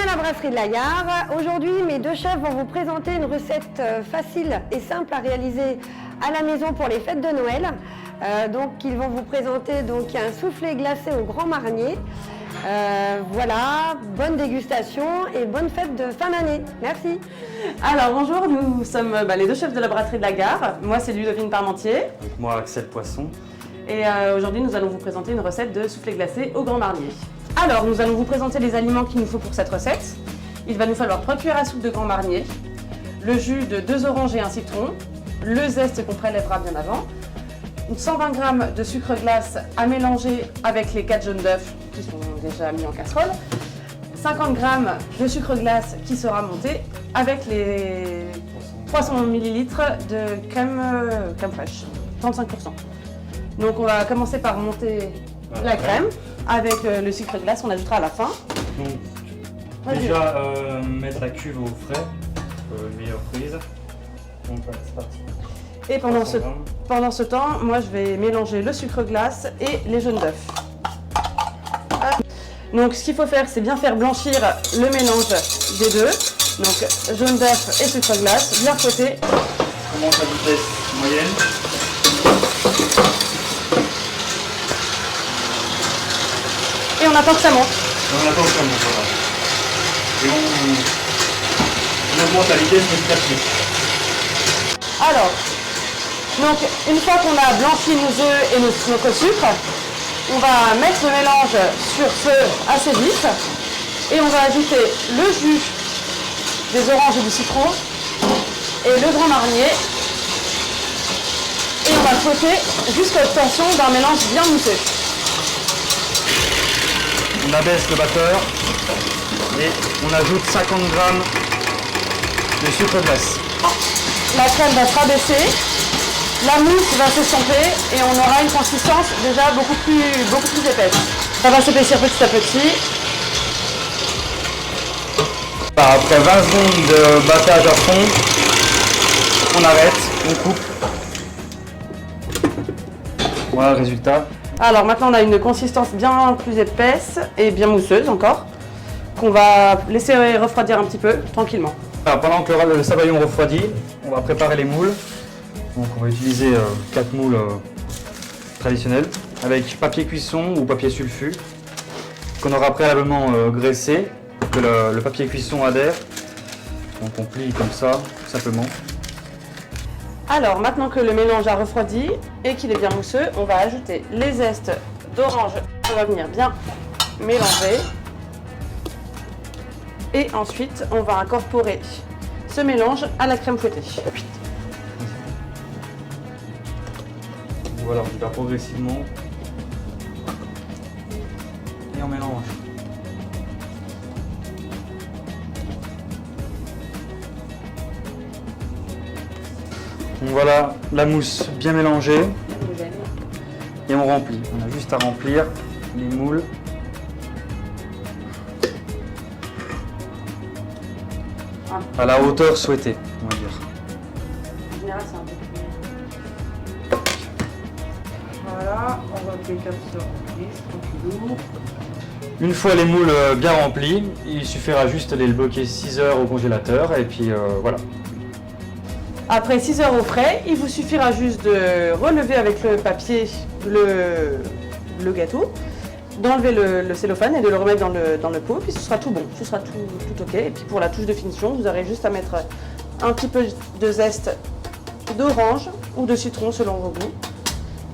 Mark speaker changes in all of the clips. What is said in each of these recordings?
Speaker 1: à la brasserie de la Gare. Aujourd'hui, mes deux chefs vont vous présenter une recette facile et simple à réaliser à la maison pour les fêtes de Noël. Ils vont vous présenter un soufflé glacé au Grand Marnier. Voilà, bonne dégustation et bonne fête de fin d'année. Merci.
Speaker 2: Alors bonjour, nous sommes les deux chefs de la brasserie de la Gare. Moi c'est Ludovine Parmentier.
Speaker 3: Moi Axel Poisson.
Speaker 2: Et aujourd'hui nous allons vous présenter une recette de soufflé glacé au Grand Marnier. Alors nous allons vous présenter les aliments qu'il nous faut pour cette recette. Il va nous falloir 3 cuillères à soupe de Grand Marnier, le jus de 2 oranges et un citron, le zeste qu'on prélèvera bien avant, 120 g de sucre glace à mélanger avec les 4 jaunes d'œufs qui sont déjà mis en casserole, 50 g de sucre glace qui sera monté avec les 300 ml de crème fraîche, 35%. Donc on va commencer par monter la crème avec le sucre glace, on ajoutera à la fin.
Speaker 3: Donc déjà mettre la cuve au frais, meilleure prise. Donc voilà, c'est parti.
Speaker 2: Et pendant ce temps, moi je vais mélanger le sucre glace et les jaunes d'œufs. Donc ce qu'il faut faire, c'est bien faire blanchir le mélange des deux. Donc jaune d'œuf et sucre glace, bien fouetter.
Speaker 3: On commence à vitesse moyenne.
Speaker 2: Et on attend que ça monte.
Speaker 3: On attend que ça monte, voilà. Et on augmente la vitesse petit à petit.
Speaker 2: Alors, donc une fois qu'on a blanchi nos œufs et notre sucre, on va mettre le mélange sur feu assez vif et on va ajouter le jus des oranges et du citron et le Grand Marnier et on va fouetter jusqu'à l'obtention d'un mélange bien mousseux.
Speaker 3: On abaisse le batteur et on ajoute 50 g de sucre glace.
Speaker 2: La crème va se rabaisser, la mousse va s'estomper et on aura une consistance déjà beaucoup plus épaisse. Ça va s'épaissir petit à petit.
Speaker 3: Après 20 secondes de battage à fond, on arrête, on coupe. Voilà le résultat.
Speaker 2: Alors maintenant on a une consistance bien plus épaisse et bien mousseuse encore, qu'on va laisser refroidir un petit peu tranquillement.
Speaker 3: Alors, pendant que le sabayon refroidit, on va préparer les moules. Donc on va utiliser 4 moules traditionnels avec papier cuisson ou papier sulfu qu'on aura préalablement graissé, que le papier cuisson adhère. Donc on plie comme ça, tout simplement.
Speaker 2: Alors maintenant que le mélange a refroidi et qu'il est bien mousseux, on va ajouter les zestes d'orange. On va venir bien mélanger. Et ensuite, on va incorporer ce mélange à la crème fouettée.
Speaker 3: Voilà, on y va progressivement. Et on mélange. Donc voilà la mousse bien mélangée. Et on remplit. On a juste à remplir les moules. À la hauteur souhaitée, on va dire.
Speaker 2: En général, c'est un peu plus. Voilà, on va appuyer comme ça, tranquillou.
Speaker 3: Une fois les moules bien remplis, il suffira juste de les bloquer 6 heures au congélateur et puis voilà.
Speaker 2: Après 6 heures au frais, il vous suffira juste de relever avec le papier le gâteau, d'enlever le cellophane et de le remettre dans le pot, puis ce sera tout bon, ce sera tout ok. Et puis pour la touche de finition, vous aurez juste à mettre un petit peu de zeste d'orange ou de citron selon vos goûts,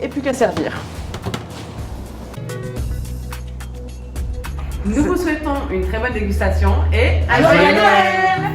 Speaker 2: et plus qu'à servir. Nous vous souhaitons une très bonne dégustation et à joyeux Noël!